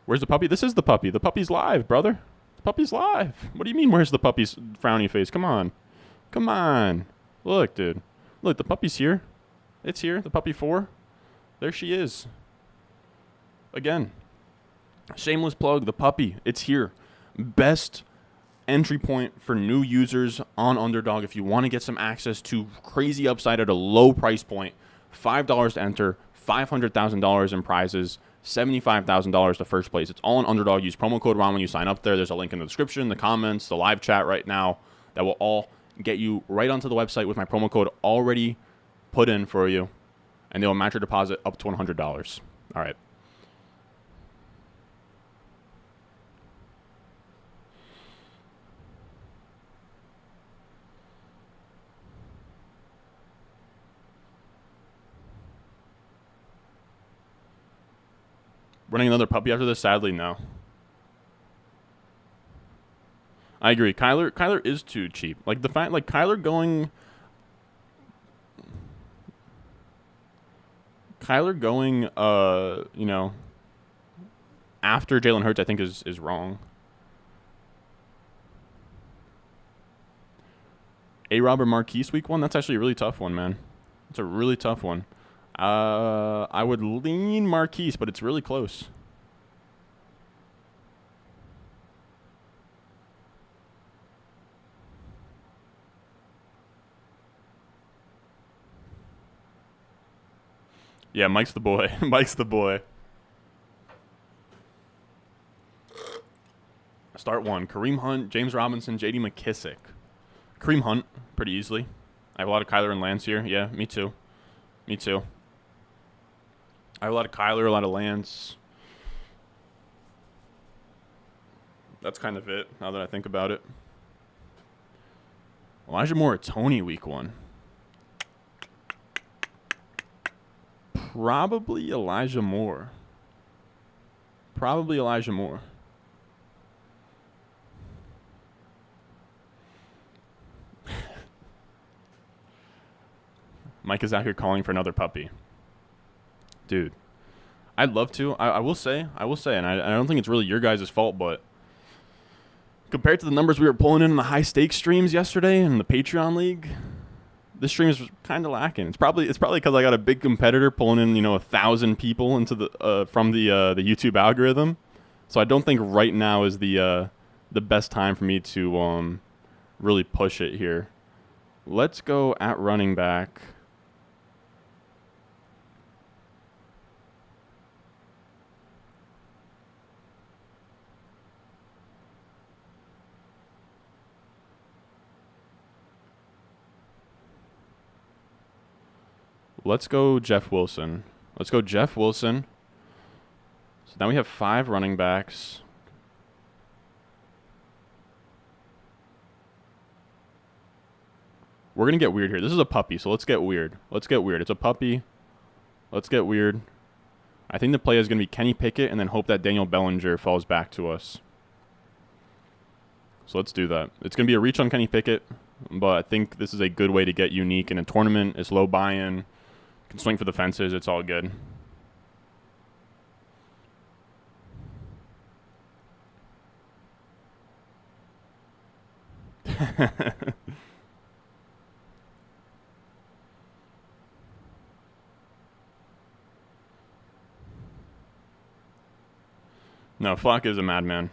Speaker 1: Where's the puppy? This is the puppy. The puppy's live, brother. The puppy's live. What do you mean, where's the puppy's frowny face? Come on. Come on. Look, dude. Look, the puppy's here. It's here. The puppy 4. There she is. Again. Shameless plug. The puppy. It's here. Best entry point for new users on Underdog. If you want to get some access to crazy upside at a low price point, $5 to enter, $500,000 in prizes, $75,000 to first place. It's all on Underdog. Use promo code RON when you sign up there. There's a link in the description, the comments, the live chat right now that will all get you right onto the website with my promo code already put in for you, and they'll match your deposit up to $100. All right. Running another puppy after this? Sadly, no. I agree. Kyler is too cheap. Like the fact, like Kyler going, you know, after Jalen Hurts, I think is wrong. A-Rob or Marquise week 1? That's actually a really tough one, man. It's a really tough one. I would lean Marquise, but it's really close. Yeah, Mike's the boy. Mike's the boy. Start 1. Kareem Hunt, James Robinson, J.D. McKissick. Kareem Hunt, pretty easily. I have a lot of Kyler and Lance here. Yeah, me too. Me too. I have a lot of Kyler, a lot of Lance. That's kind of it, now that I think about it. Elijah Moore, Tony week 1. Probably Elijah Moore. Probably Elijah Moore. Mike is out here calling for another puppy. Dude, I'd love to. I will say, and I don't think it's really your guys' fault, but compared to the numbers we were pulling in the high stakes streams yesterday in the Patreon League, this stream is kind of lacking. It's probably because I got a big competitor pulling in 1,000 people into the from the YouTube algorithm. So I don't think right now is the best time for me to really push it here. Let's go at running back. Let's go Jeff Wilson. Let's go Jeff Wilson. So now we have 5 running backs. We're going to get weird here. This is a puppy, so let's get weird. Let's get weird. It's a puppy. Let's get weird. I think the play is going to be Kenny Pickett and then hope that Daniel Bellinger falls back to us. So let's do that. It's going to be a reach on Kenny Pickett, but I think this is a good way to get unique in a tournament. It's low buy-in. Can swing for the fences. It's all good. No, Flock is a madman.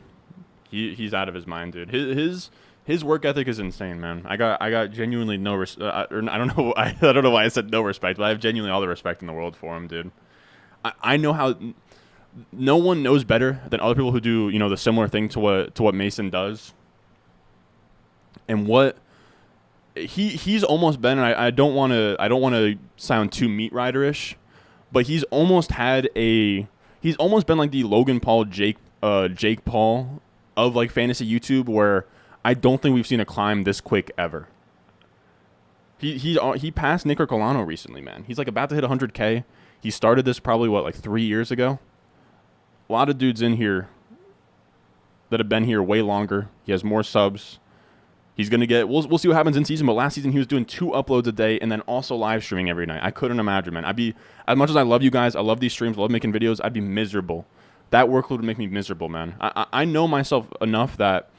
Speaker 1: He's out of his mind, dude. His work ethic is insane, man. I got genuinely no I don't know I don't know why I said no respect, but I have genuinely all the respect in the world for him, dude. I know how no one knows better than other people who do, the similar thing to what Mason does. And what he's almost been, and I don't want to sound too meat rider-ish, but he's almost been like the Logan Paul Jake Paul of like fantasy YouTube, where I don't think we've seen a climb this quick ever. He passed Nick Colano recently, man. He's like about to hit 100K. He started this probably like 3 years ago. A lot of dudes in here that have been here way longer. He has more subs. He's gonna get. We'll see what happens in season. But last season he was doing 2 uploads a day and then also live streaming every night. I couldn't imagine, man. I'd be, as much as I love you guys, I love these streams, I love making videos. I'd be miserable. That workload would make me miserable, man. I know myself enough that,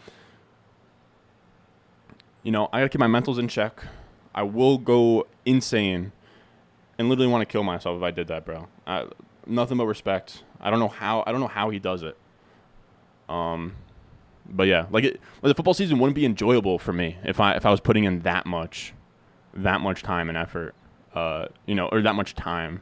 Speaker 1: I gotta keep my mentals in check. I will go insane and literally want to kill myself if I did that, bro. Nothing but respect. I don't know how he does it. But yeah, the football season wouldn't be enjoyable for me if I was putting in that much time and effort, or that much time.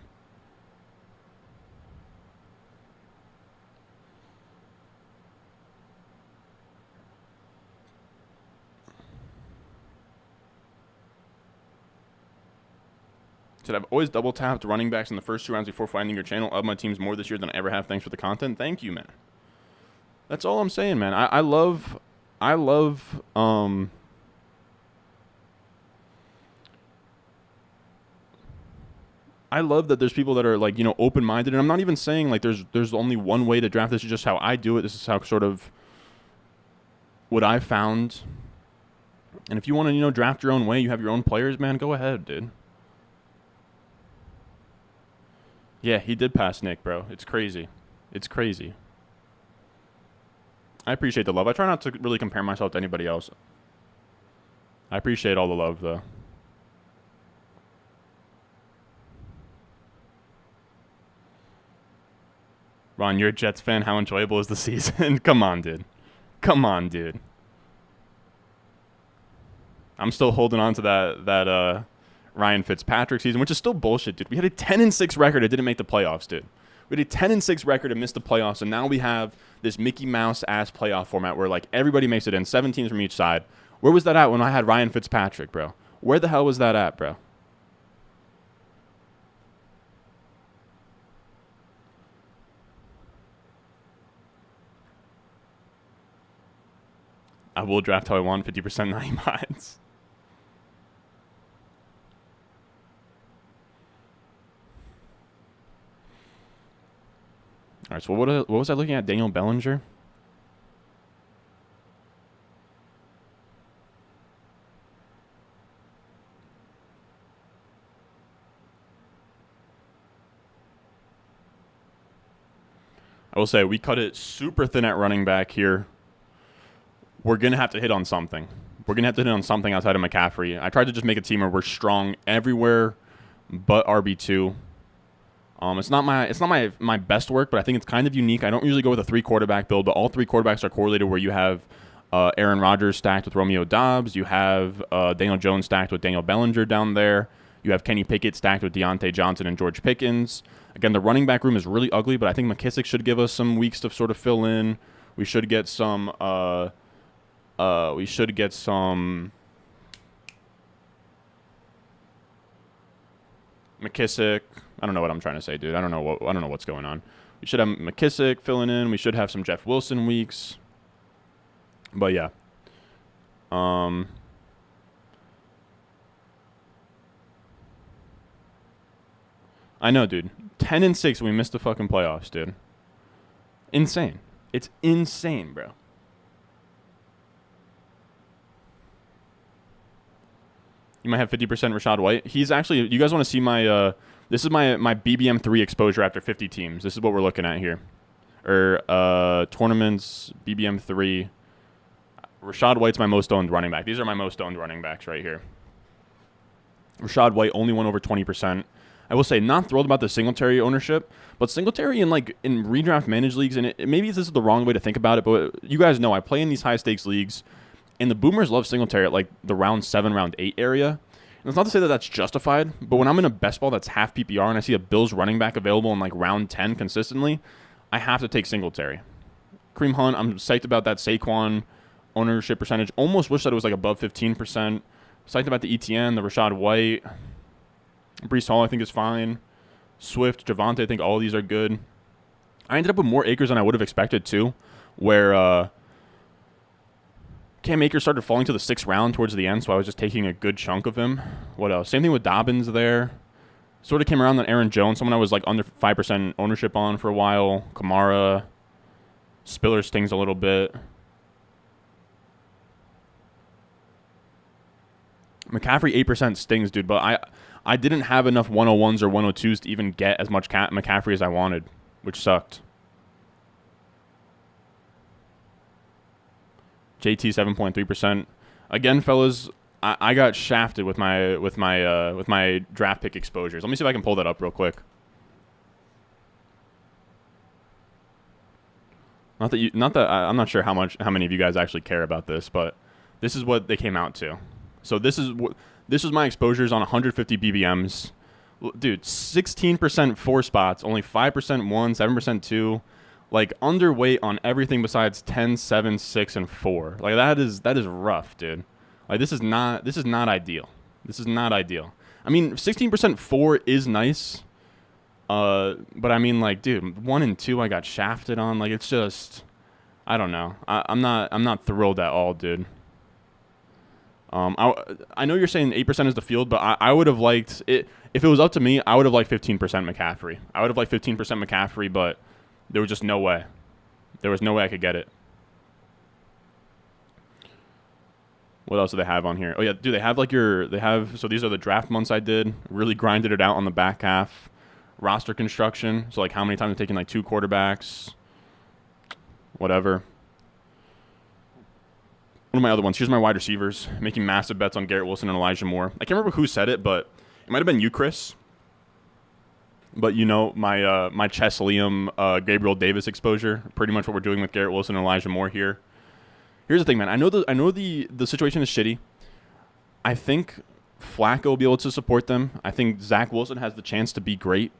Speaker 1: Said I've always double tapped running backs in the first 2 rounds before finding your channel. Of my teams more this year than I ever have. Thanks for the content. Thank you, man. That's all I'm saying, man. I love that there's people that are like, open-minded, and I'm not even saying like there's only one way to draft. This is just how I do it. This is how sort of what I found. And if you want to, draft your own way, you have your own players, man, go ahead, dude. Yeah, he did pass Nick, bro. It's crazy. It's crazy. I appreciate the love. I try not to really compare myself to anybody else. I appreciate all the love, though. Ron, you're a Jets fan. How enjoyable is the season? Come on, dude. Come on, dude. I'm still holding on to that Ryan Fitzpatrick season, which is still bullshit, dude. We had a 10-6 record that didn't make the playoffs, dude. We had a 10-6 record and missed the playoffs, and now we have this Mickey Mouse-ass playoff format where, like, everybody makes it in, 7 teams from each side. Where was that at when I had Ryan Fitzpatrick, bro? Where the hell was that at, bro? I will draft how I want, 50% 90 mods. All right, so what was I looking at? Daniel Bellinger? I will say, we cut it super thin at running back here. We're going to have to hit on something. We're going to have to hit on something outside of McCaffrey. I tried to just make a team where we're strong everywhere but RB2. It's not my best work, but I think it's kind of unique. I don't usually go with a 3-quarterback build, but all 3 quarterbacks are correlated where you have Aaron Rodgers stacked with Romeo Doubs. You have Daniel Jones stacked with Daniel Bellinger down there. You have Kenny Pickett stacked with Deontay Johnson and George Pickens. Again, the running back room is really ugly, but I think McKissick should give us some weeks to sort of fill in. We should get some McKissick. I don't know what I'm trying to say, dude. I don't know what's going on. We should have McKissick filling in. We should have some Jeff Wilson weeks. But yeah. I know, dude. 10-6. We missed the fucking playoffs, dude. Insane. It's insane, bro. You might have 50% Rashad White. He's actually, you guys want to see my, this is my BBM3 exposure after 50 teams. This is what we're looking at here. Tournaments, BBM3. Rashad White's my most owned running back. These are my most owned running backs right here. Rashad White only went over 20%. I will say, not thrilled about the Singletary ownership, but Singletary in redraft managed leagues, and maybe this is the wrong way to think about it, but you guys know I play in these high stakes leagues, and the Boomers love Singletary at like the round 7, round 8 area. And it's not to say that that's justified, but when I'm in a best ball that's half PPR and I see a Bills running back available in like round 10 consistently, I have to take Singletary. Kareem Hunt, I'm psyched about that Saquon ownership percentage. Almost wish that it was like above 15%. Psyched about the ETN, the Rashad White. Breece Hall, I think, is fine. Swift, Javonte, I think all of these are good. I ended up with more acres than I would have expected, too, where Cam Akers started falling to the 6th round towards the end, so I was just taking a good chunk of him. What else? Same thing with Dobbins there. Sort of came around on Aaron Jones, someone I was like under 5% ownership on for a while. Kamara. Spiller stings a little bit. McCaffrey 8% stings, dude, but I didn't have enough 101s or 102s to even get as much McCaffrey as I wanted, which sucked. JT 7.3%. Again, fellas, I got shafted with my draft pick exposures. Let me see if I can pull that up real quick. I'm not sure how many of you guys actually care about this, but this is what they came out to. So this was my exposures on 150 BBMs. Dude, 16% 4 spots, only 5% 1, 7% 2. Like, underweight on everything besides 10, 7, 6, and 4. Like, that is rough, dude. Like, this is not ideal. This is not ideal. I mean, 16% 4 is nice. But I mean, like, dude, 1 and 2 I got shafted on. Like, it's just, I don't know. I'm not thrilled at all, dude. I know you're saying 8% is the field, but I would have liked it if it was up to me. I would have liked 15% McCaffrey. I would have liked 15% McCaffrey, but there was just no way. There was no way I could get it. What else do they have on here? Oh yeah, do they have so these are the draft months I did. Really grinded it out on the back half. Roster construction. So like how many times I'm taking like 2 quarterbacks. Whatever. One of my other ones. Here's my wide receivers. Making massive bets on Garrett Wilson and Elijah Moore. I can't remember who said it, but it might have been you, Chris. But you know, my Chess Liam, Gabriel Davis exposure. Pretty much what we're doing with Garrett Wilson and Elijah Moore here. Here's the thing, man. I know the situation is shitty. I think Flacco will be able to support them. I think Zach Wilson has the chance to be great.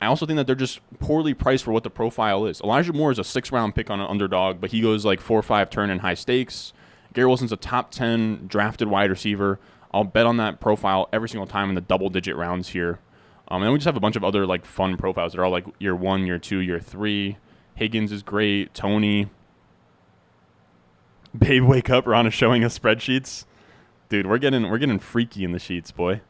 Speaker 1: I also think that they're just poorly priced for what the profile is. Elijah Moore is a 6th-round pick on an underdog, but he goes like 4 or 5 turn in high stakes. Garrett Wilson's a top 10 drafted wide receiver. I'll bet on that profile every single time in the double-digit rounds here. And then we just have a bunch of other like fun profiles that are all like year 1, year 2, year 3. Higgins is great. Tony. Babe, wake up. Ron is showing us spreadsheets. Dude, we're getting freaky in the sheets, boy.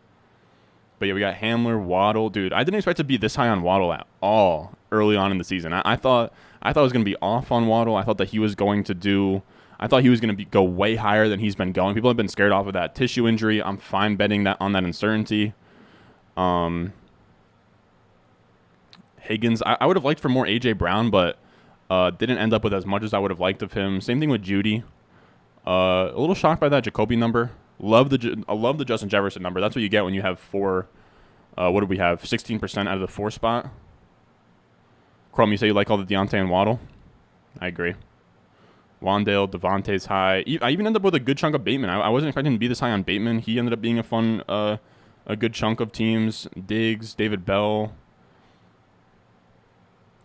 Speaker 1: But yeah, we got Hamler, Waddle. Dude, I didn't expect to be this high on Waddle at all early on in the season. I thought I was going to be off on Waddle. I thought that he was going to go way higher than he's been going. People have been scared off of that tissue injury. I'm fine betting that on that uncertainty. Higgins, I would have liked for more A.J. Brown, but didn't end up with as much as I would have liked of him. Same thing with Judy. A little shocked by that Jacoby number. I love the Justin Jefferson number. That's what you get when you have 4. What do we have? 16% out of the 4 spot. Chrome, you say you like all the Deontay and Waddle? I agree. Wandale, Devontae's high. I even ended up with a good chunk of Bateman. I wasn't expecting to be this high on Bateman. He ended up being a fun, a good chunk of teams. Diggs, David Bell.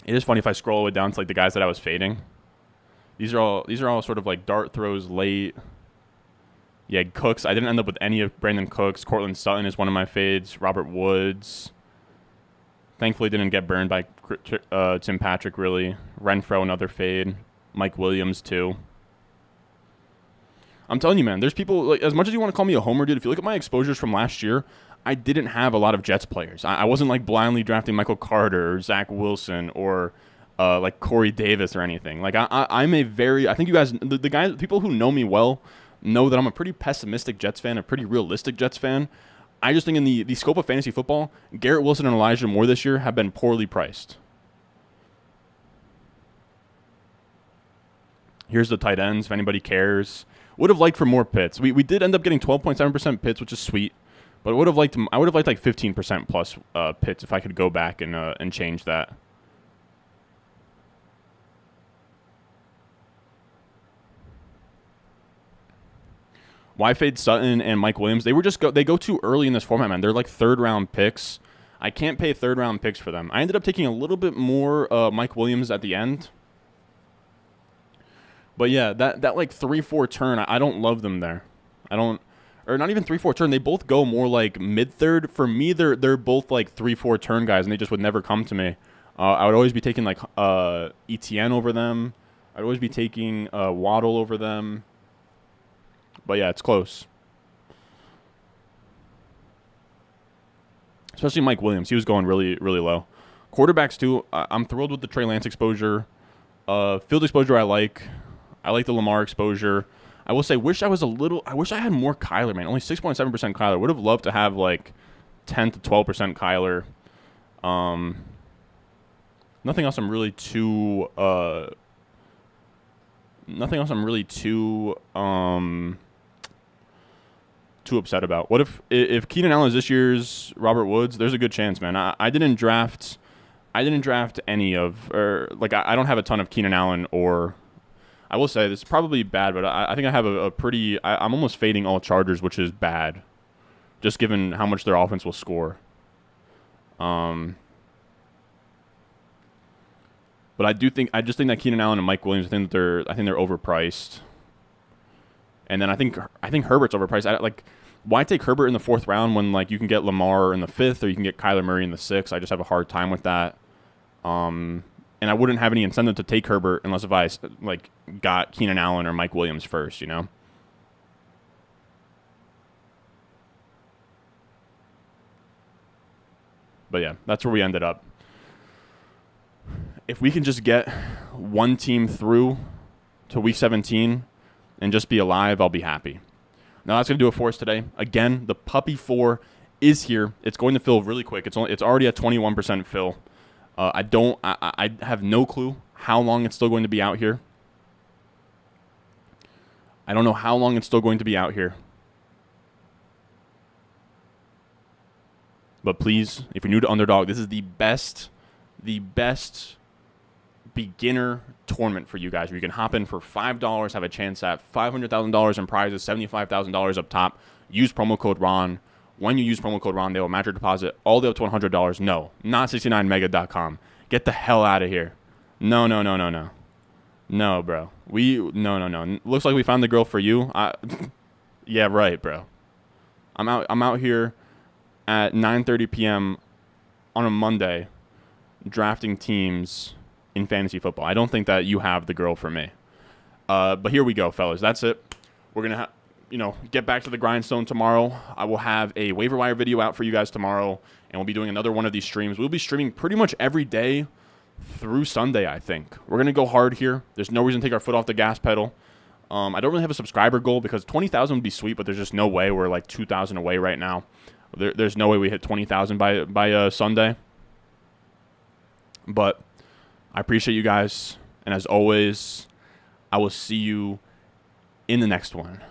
Speaker 1: It is funny if I scroll all the way down to like the guys that I was fading. These are all sort of like dart throws late. Yeah, Cooks. I didn't end up with any of Brandon Cooks. Cortland Sutton is one of my fades. Robert Woods. Thankfully didn't get burned by Tim Patrick, really. Renfro, another fade. Mike Williams, too. I'm telling you, man, there's people, like, as much as you want to call me a homer, dude, if you look at my exposures from last year, I didn't have a lot of Jets players. I wasn't, like, blindly drafting Michael Carter or Zach Wilson or, like, Corey Davis or anything. Like, I'm a very, I think you guys, the guys, people who know me well know that I'm a pretty pessimistic Jets fan, a pretty realistic Jets fan. I just think in the scope of fantasy football, Garrett Wilson and Elijah Moore this year have been poorly priced. Here's the tight ends, if anybody cares. Would have liked for more Pitts. We did end up getting 12.7% Pitts, which is sweet. But I would have liked like 15% plus Pitts if I could go back and change that. Why fade Sutton and Mike Williams? They go too early in this format, man. They're like 3rd round picks. I can't pay 3rd round picks for them. I ended up taking a little bit more Mike Williams at the end. But yeah, that like 3-4 turn, I don't love them there. Or not even 3-4 turn. They both go more like mid-third. For me, they're both like 3-4 turn guys, and they just would never come to me. I would always be taking like ETN over them. I'd always be taking Waddle over them. But yeah, it's close. Especially Mike Williams. He was going really, really low. Quarterbacks too. I'm thrilled with the Trey Lance exposure. Field exposure I like. I like the Lamar exposure. I will say, I wish I had more Kyler, man. Only 6.7% Kyler. Would have loved to have like 10 to 12% Kyler. Nothing else I'm really too upset about. What if Keenan Allen is this year's Robert Woods? There's a good chance, man. I didn't draft any of, or like I don't have a ton of Keenan Allen, or I will say this is probably bad, but I think I have a pretty. I'm almost fading all Chargers, which is bad, just given how much their offense will score. But I just think that Keenan Allen and Mike Williams, I think they're overpriced. And then I think Herbert's overpriced. Why take Herbert in the 4th round when like you can get Lamar in the 5th, or you can get Kyler Murray in the 6th? I just have a hard time with that. And I wouldn't have any incentive to take Herbert unless if I like got Keenan Allen or Mike Williams first, you know. But yeah, that's where we ended up. If we can just get one team through to week 17 and just be alive, I'll be happy. Now that's going to do it for us today. Again, the Puppy 4 is here. It's going to fill really quick. It's already at 21% fill. I have no clue how long it's still going to be out here. I don't know how long it's still going to be out here. But please, if you're new to Underdog, this is the best beginner tournament for you guys, where you can hop in for $5, have a chance at $500,000 in prizes, $75,000 up top. Use promo code Ron. When you use promo code Ron, they will match your deposit all the way up to $100. No, not 69mega.com. Get the hell out of here. No. No, bro. No. Looks like we found the girl for you. Yeah, right, bro. I'm out here at 9:30 p.m. on a Monday drafting teams in fantasy football. I don't think that you have the girl for me. But here we go, fellas. That's it. We're going to get back to the grindstone tomorrow. I will have a waiver wire video out for you guys tomorrow, and we'll be doing another one of these streams. We'll be streaming pretty much every day through Sunday, I think. We're going to go hard here. There's no reason to take our foot off the gas pedal. I don't really have a subscriber goal because 20,000 would be sweet, but there's just no way. We're like 2,000 away right now. There's no way we hit 20,000 by Sunday. But I appreciate you guys, and as always, I will see you in the next one.